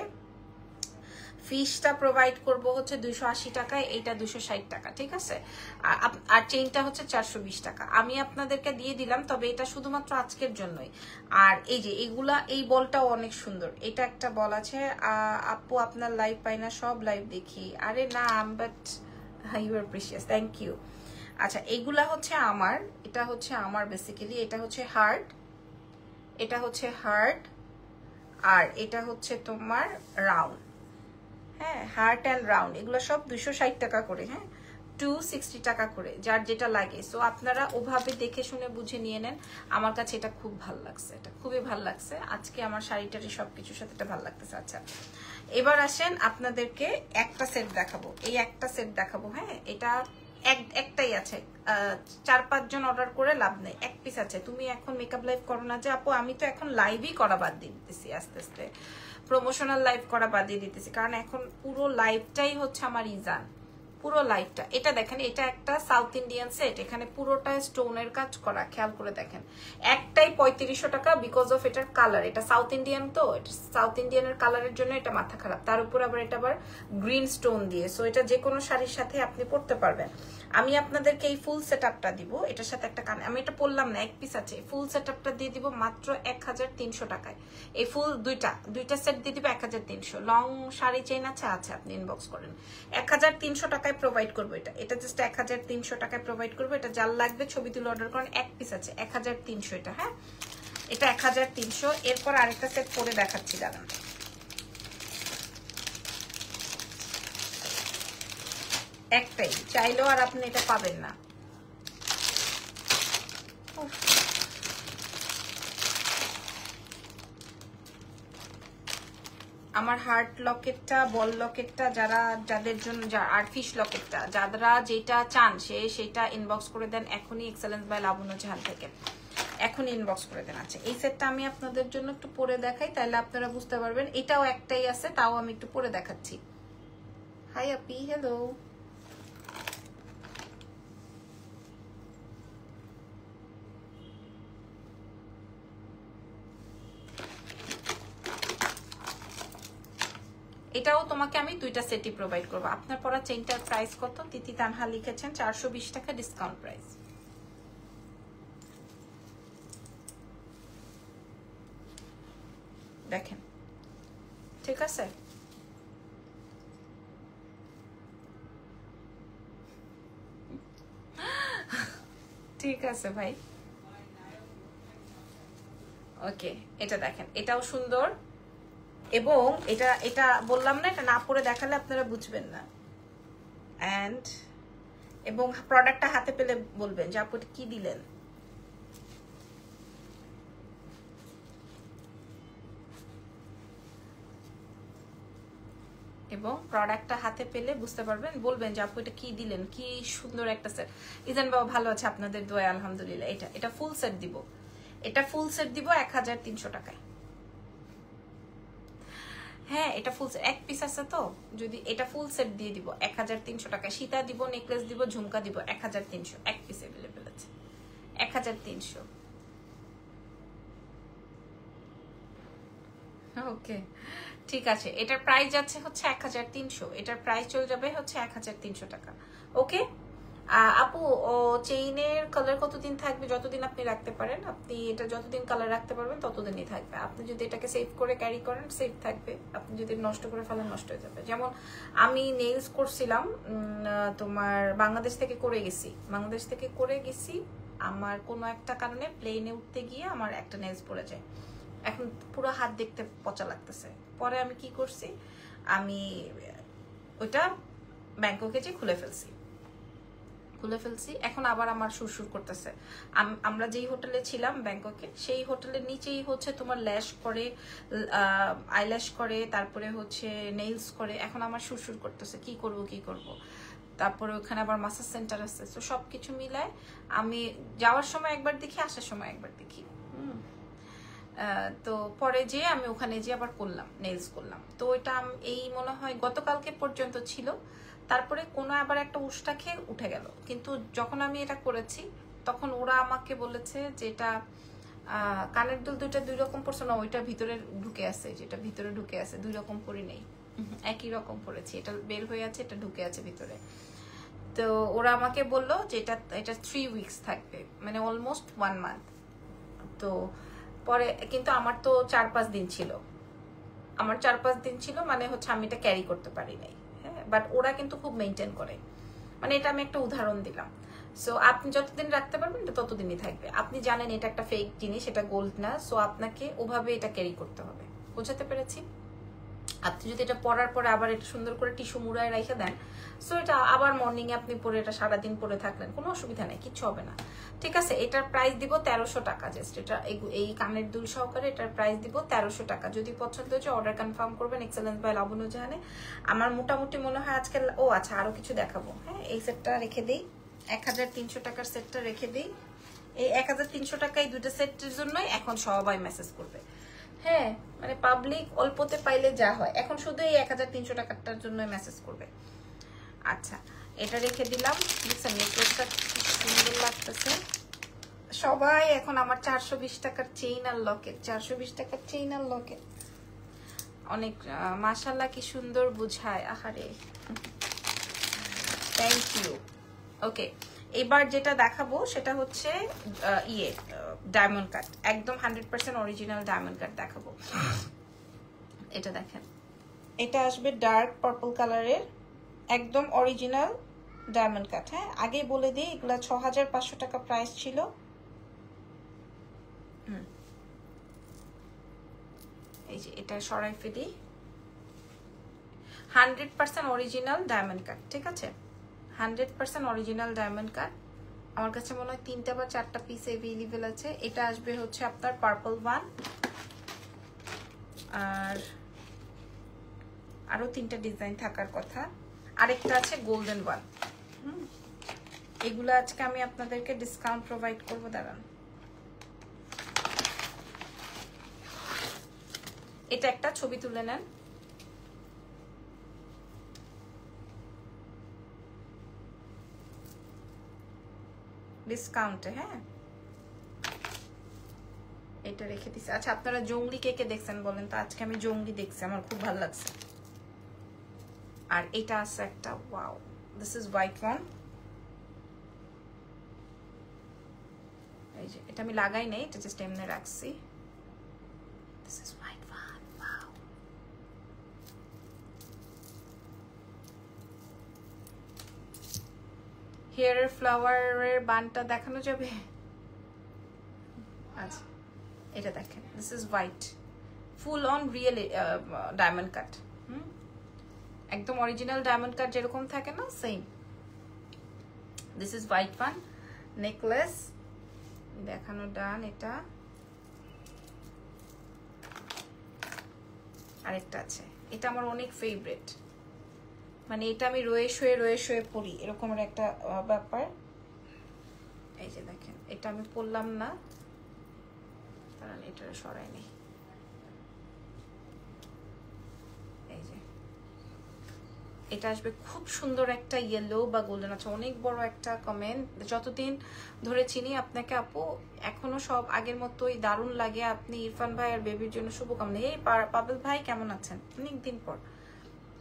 ফিশটা প্রোভাইড করব হচ্ছে 280 টাকায়, এইটা 260 টাকা, ঠিক আছে। আর চেইনটা হচ্ছে 420 টাকা। আমি আপনাদেরকে দিয়ে দিলাম, তবে এটা শুধুমাত্র আজকের জন্যই। আর এই যে এই বলটাও অনেক সুন্দর। এটা একটা বল আছে। আপু আপনার লাইভ পাই না, সব লাইভ দেখি। আরে না, but you are precious, thank you. আচ্ছা, এইগুলা হচ্ছে আমার, এটা হচ্ছে আমার বেসিক্যালি, এটা হচ্ছে হার্ট, এটা হচ্ছে হার্ট, আর এটা হচ্ছে তোমার রাউন্ড। হ্যাঁ, হার্ট অ্যান্ড রাউন্ড, এগুলো সব 260 টাকা করে। হ্যাঁ, 260 টাকা করে, যার যেটা লাগে। সো আপনারা ওভাবে দেখে শুনে বুঝে নিয়ে নেন। আমার কাছে এটা খুব ভালো লাগছে, এটা খুবই ভালো লাগছে। আজকে আমার শাড়িটারি সবকিছুর সাথে এটা ভালো লাগতেছে। আচ্ছা, এবার আসেন আপনাদেরকে একটা সেট দেখাবো, এই একটা সেট দেখাবো। হ্যাঁ, এটা একটাই আছে, 4-5 জন অর্ডার করে লাভ নেই, এক পিস আছে। তুমি এখন মেকআপ লাইভ করো না যে? আপু আমি তো এখন লাইভই করা বাদ দিয়ে দিতেছি আস্তে আস্তে, প্রমোশনাল লাইভ করা বাদ দিয়ে দিতেছি, কারণ এখন পুরো লাইভটাই হচ্ছে আমার ইজান, পুরো লাইভটা। এটা দেখেন, এটা একটা সাউথ ইন্ডিয়ান সেট, এখানে পুরোটা স্টোনের কাজ করা, খেয়াল করে দেখেন। একটাই 3500 টাকা, বিকজ অফ এটার কালার, এটা সাউথ ইন্ডিয়ান তো, এটা সাউথ ইন্ডিয়ানের কালারের জন্য এটা মাথা খারাপ, তার উপর আবার এটা আবার গ্রিন স্টোন দিয়ে, সো এটা যে কোনো শাড়ির সাথে আপনি পরতে পারবেন। আমি আপনাদেরকে এই ফুল সেট আপটা দিব, এটার সাথে একটা কানে, আমি এটা পরলাম না, এক পিস আছে, ফুল সেট আপটা দিয়ে দিব মাত্র 1300 টাকায়। এই ফুল দুইটা সেট দিয়ে দিব 1300। লং শাড়ি চেইন আছে, আপনি ইনবক্স করেন, 1300 টাকায় প্রোভাইড করবো। এটা জাস্ট 1300 টাকায় প্রোভাইড করবো। এটা যার লাগবে ছবি তুলে অর্ডার করেন, এক পিস আছে 1300 এটা। হ্যাঁ, এটা 1300। এরপর আরেকটা সেট পরে দেখাচ্ছি, দাঁড়ান। একটাই, চাইলেও আর আপনি এটা পাবেন না। আমার হার্ট লকেটটা, বল লকেটটা, যাদের জন্য, আর ফিশ লকেটটা, যারা যেটা চান সেটা ইনবক্স করে দেন এখনই, এক্সেলেন্স বাই লাবণ্য জাহান থেকে এখনই ইনবক্স করে দেন। আচ্ছা, এই সেটটা আমি আপনাদের জন্য একটু পরে দেখাই, তাহলে আপনারা বুঝতে পারবেন। এটাও একটাই আছে, তাও আমি একটু পরে দেখাচ্ছি। হাই আপি, হ্যালো। এটাও তোমাকে আমি দুইটা সেটই প্রোভাইড করবো। আপনার পরা চেইনটার প্রাইস কত? তিতি তানহা লিখেছেন 420 টাকা ডিসকাউন্ট প্রাইস। দেখেন, ঠিক আছে। ঠিক আছে ভাই, ওকে। এটা দেখেন, এটাও সুন্দর, এবং এটা বললাম না, এটা না পরে দেখালে আপনারা বুঝবেন না। এন্ড এবং প্রোডাক্টটা হাতে পেলে বলবেন যে আপু কি দিলেন। এবং প্রোডাক্টটা হাতে পেলে বুঝতে পারবেন, বলবেন যে আপু এটা কি দিলেন, কি সুন্দর একটা সেট। ইজান বাবা ভালো আছে আপনাদের দোয়া, আলহামদুলিল্লাহ। এটা ফুল সেট দিব, এটা ফুল সেট দিব 1300 টাকায়। হ্যাঁ, এটা ফুল সেট, এক পিস আছে তো, যদি এটা ফুল সেট দিয়ে দিব 1300 টাকায়। সীতা দিব, নেকলেস দিব, ঝুমকা দিব 1300, এক পিস अवेलेबल আছে 1300। ওকে, ঠিক আছে। এটার প্রাইস যাচ্ছে হচ্ছে 1300, এটার প্রাইস চলে যাবে হচ্ছে 1300 টাকা। ওকে আপু, ও চেইনের কালার কতদিন থাকবে? যতদিন আপনি রাখতে পারেন, আপনি এটা যতদিন কালার রাখতে পারবেন ততদিনই থাকবে। আপনি যদি এটাকে সেভ করে ক্যারি করেন, সেভ থাকবে। আপনি যদি নষ্ট করে ফেলেন, নষ্ট হয়ে যাবে। যেমন আমি নেইলস করছিলাম, তোমার বাংলাদেশ থেকে করে গেছি, আমার কোনো একটা কারণে প্লেনে উঠতে গিয়ে আমার একটা নেইলস পড়ে যায়, এখন পুরো হাত দেখতে পচা লাগতেছে। পরে আমি কি করছি, আমি ওইটা ব্যাংককে যে খুলে ফেলছি। এখন আবার আমার সুরসুর করতেছে। আমরা যেই হোটেলে ছিলাম ব্যাংককে, সেই হোটেলের নিচেই হচ্ছে তোমার ল্যাশ করে, আইল্যাশ করে, তারপরে হচ্ছে নেইলস করে। এখন আমার সুরসুর করতেছে, কি করব। তারপরে ওখানে আবার মাসাজ সেন্টার আছে। তো সবকিছু মিলায় আমি যাওয়ার সময় একবার দেখি, আসার সময় একবার দেখি। তো পরে যে আমি ওখানে যে আবার করলাম, নেইলস করলাম। তো ওইটা এই মনে হয় গতকালকে পর্যন্ত ছিল, তারপরে কোনো আবার একটা উষ্টা খেয়ে উঠে গেল। কিন্তু যখন আমি এটা করেছি, তখন ওরা আমাকে বলেছে যে এটা কানের দুল দুইটা দুই রকম পড়ছে না, ওইটা ভিতরে ঢুকে আছে, যেটা ভিতরে ঢুকে আছে, দুই রকম পরি নেই, একই রকম পড়েছি। এটা বের হয়ে আছে, এটা ঢুকে আছে ভিতরে। তো ওরা আমাকে বললো যে এটা 3 উইকস থাকবে, মানে অলমোস্ট 1 মান্থ। তো পরে কিন্তু আমার তো 4-5 দিন ছিল, মানে হচ্ছে আমি এটা ক্যারি করতে পারি নাই। হ্যাঁ, বাট ওরা কিন্তু খুব মেনটেন করে, মানে এটা আমি একটা উদাহরণ দিলাম। সো আপনি যতদিন রাখতে পারবেন এটা ততদিনই থাকবে। আপনি জানেন এটা একটা ফেক জিনিস, এটা গোল্ড না, সো আপনাকে ওভাবে এটা ক্যারি করতে হবে। বুঝাতে পেরেছি? আপনি যদি এটা পরার পরে আবার এটা সুন্দর করে টিস্যু মুড়ায় রেখে দেন, সো এটা আবার মর্নিং এ আপনি পরে এটা সারাদিন পরে থাকলেন, কোনো অসুবিধা নেই, কিচ্ছু হবে না। ঠিক আছে, এটার প্রাইস দিব 1300 টাকা। জাস্ট এটা এই কানের দুল সহকারে এটার প্রাইস দিব 1300 টাকা। যদি পছন্দ হচ্ছে অর্ডার কনফার্ম করবেন এক্সেলেন্স বাই লাবণ্য জাহানে। আমার মোটামুটি মনে হয় আজকে, আচ্ছা আরো কিছু দেখাবো। হ্যাঁ, এই সেটটা রেখে দিই, 1300 টাকার সেটটা রেখে দিই। এই 1300 টাকায় দুটো সেটের জন্যই এখন সবাই মেসেজ করবে। হ্যাঁ মানে পাবলিক অল্পতে পাইলে যা হয়, এখন শুধু এই 1300 টাকাটার জন্য মেসেজ করবে। আচ্ছা এটা রেখে দিলাম। দেখছেন নেকলেসটা সুন্দর লাগতেছে। সবাই এখন আমার 420 টাকার চেইন আর লকেট, 420 টাকার চেইন আর লকেট, অনেক মাশাআল্লাহ কি সুন্দর বুঝায়। আহারে থ্যাংক ইউ। ওকে এবার যেটা দেখাবো সেটা হচ্ছে ডায়মন্ড কাট, একদম 100% অরিজিনাল ডায়মন্ড কাট দেখাবো। এটা দেখেন, এটা আসবে ডার্ক পার্পল কালারের, একদম অরিজিনাল ডায়মন্ড কাট। হ্যাঁ আগেই বলে দিই এগুলা 6500 টাকা প্রাইস ছিল। এই যে এটা সরাই ফেলি, 100% অরিজিনাল ডায়মন্ড কাট, ঠিক আছে 100% অরিজিনাল ডায়মন্ড কাট। আমার কাছে মনে হয় 3টা বা 4টা পিস অ্যাভেলেবল আছে। এটা আসবে হচ্ছে আপনার পার্পল ওয়ান, আর আরো 3টা ডিজাইন থাকার কথা, আরেকটা আছে গোল্ডেন ওয়ান। এগুলো আজকে আমি আপনাদেরকে ডিসকাউন্ট প্রোভাইড করবো, দাঁড়ান। এটা একটা ছবি তুলে নেন। ডিসকাউন্টে, হ্যাঁ এটা রেখে দিছি। আচ্ছা আপনারা জঙ্গলি কে কে দেখছেন বলেন তো? আজকে আমি জঙ্গলি দেখছি, আমার খুব ভালো লাগছে। আর এটা আছে একটা, wow this is white one. এই যে এটা আমি লাগাই নাই, এটা জাস্ট এমনি রাখছি। This is white one, wow. হেয়ারের ফ্লাওয়ারের বানটা দেখানো যাবে? আচ্ছা এটা দেখেন, this is white, full on real diamond cut, একদম অরিজিনাল ডায়মন্ড কাট যেরকম থাকে না, same. This is white one necklace, দেখানো ডান। এটা আরেকটা আছে, এটা আমার অনেক ফেভারিট, মানে এটা আমি রয়ে শুয়ে পড়ি, এরকমের একটা ব্যাপার। এই যে দেখেন এটা আমি পরলাম না, কারণ এটা সরাই নেই। এই যে এটা আসবে খুব সুন্দর একটা ইয়েলো বা গোল্ডেন। আছে অনেক বড় একটা কমেন্ট, যতদিন ধরে চিনি আপনাকে আপু এখনো সব আগের মতোই দারুণ লাগে। আপনি ইরফান ভাই আর বেবির জন্য শুভকামনা। এই পাবেল ভাই কেমন আছেন? অনেকদিন পর।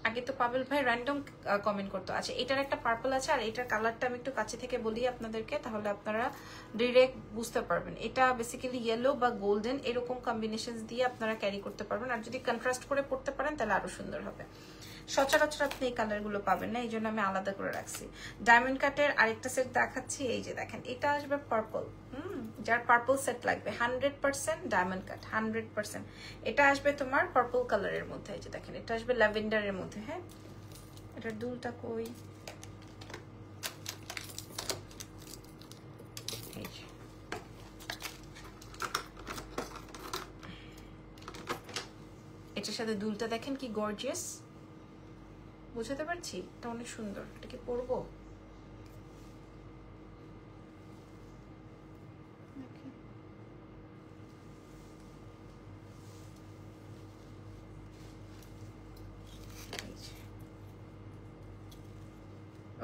আগে তো পাবেল ভাই র্যান্ডম কমেন্ট করতো। আচ্ছা এটার একটা পার্পল আছে, আর এটার কালারটা আমি একটু কাছে থেকে বলি আপনাদেরকে, তাহলে আপনারা ডিরেক্ট বুঝতে পারবেন। এটা বেসিক্যালি ইয়েলো বা গোল্ডেন এরকম কম্বিনেশন দিয়ে আপনারা ক্যারি করতে পারবেন, আর যদি কন্ট্রাস্ট করে পড়তে পারেন তাহলে আরো সুন্দর হবে। সচরাচর আপনি এই কালারগুলো পাবেন না, এই জন্য আমি আলাদা করে রাখছি। ডায়মন্ড কাটের আরেকটা সেট দেখাচ্ছি, এই যে দেখেন এটা আসবে পার্পল, যার পার্পল সেট লাগবে 100% ডায়মন্ড কাট 100%। এটা আসবে তোমার পার্পল কালারের মধ্যে, এই যে দেখেন এটা আসবে ল্যাভেন্ডারের মধ্যে। হ্যাঁ এটার দুলটা কই? এটার সাথে দুলটা দেখেন কি গর্জিয়াস, বুঝতে পারছি? এটা অনেক সুন্দর। এটা কি পরবো?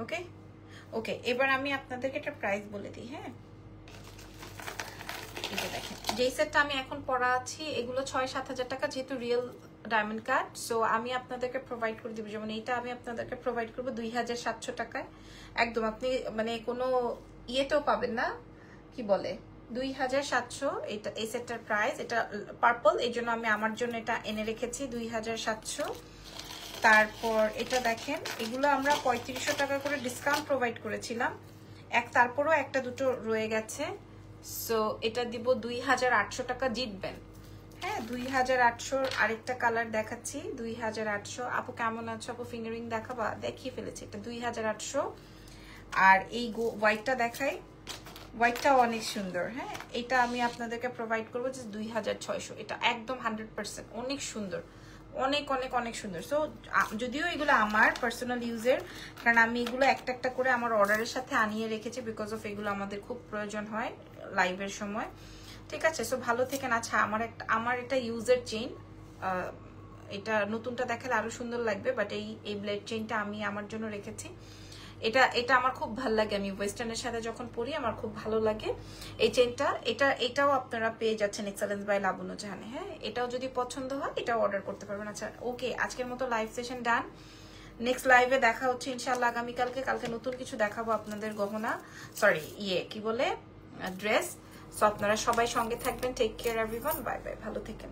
ওকে ওকে এবার আমি আপনাদেরকে একটা প্রাইস বলে দিই। হ্যাঁ এটা দেখেন, যেই সেটটা আমি এখন পরা আছি এগুলো 6-7 হাজার টাকা, যেহেতু রিয়েল ডায়মন্ড কাট। সো আমি আপনাদেরকে প্রোভাইড করে দিব, যেমন এইটা আমি আপনাদেরকে প্রোভাইড করবো 2700 টাকায়। একদম আপনি মানে কোনো ইয়েতেও পাবেন না, কি বলে 2700। এটা এই সেটটার প্রাইস, এটা পার্পল এই জন্য আমি আমার জন্য এটা এনে রেখেছি 2700। তারপর এটা দেখেন, এগুলো আমরা 3500 টাকা করে ডিসকাউন্ট প্রোভাইড করেছিলাম, তারপরও একটা দুটো রয়ে গেছে। সো এটা দিব 2800 টাকা, জিতবেন। হ্যাঁ 2800। আরেকটা কালার দেখাচ্ছি 2800। আপু কেমন আছো? আপু ফিঙ্গারিং দেখাবা? দেখিয়ে ফেলেছি, এটা 2800। আর এই হোয়াইটটা দেখাই, হোয়াইটটাও অনেক সুন্দর। হ্যাঁ এটা আমি আপনাদেরকে প্রোভাইড করবো যে 2600। এটা একদম 100% অনেক সুন্দর, অনেক অনেক অনেক সুন্দর। সো যদিও এগুলো আমার পার্সোনাল ইউজের, কারণ আমি এগুলো একটা একটা করে আমার অর্ডারের সাথে আনিয়ে রেখেছি, বিকজ অফ এগুলো আমাদের খুব প্রয়োজন হয় লাইভের সময়। ঠিক আছে। সো ভালো থেকেন। আচ্ছা আমার এটা ইউজের চেইন, এটা নতুনটা দেখালে আরো সুন্দর লাগবে, বাট এই ব্লেড চেইনটা আমি আমার জন্য রেখেছি। এটা আমার খুব ভালো লাগে, আমি ওয়েস্টার্নের সাথে যখন পরি আমার খুব ভালো লাগে এই চেইনটা। এটাও আপনারা পেয়ে যাচ্ছেন এক্সেলেন্স বাই লাবণ্য জাহানে। হ্যাঁ, এটাও যদি পছন্দ হয় এটাও অর্ডার করতে পারবেন। আচ্ছা ওকে, আজকের মতো লাইভ সেশন ডান। নেক্সট লাইভে দেখা হচ্ছে ইনশাআল্লাহ আগামীকালকে। কালকে নতুন কিছু দেখাবো আপনাদের, গহনা, সরি কি বলে, ড্রেস। সো আপনারা সবাই সঙ্গে থাকবেন। Take care everyone, bye bye, ভালো থাকেন।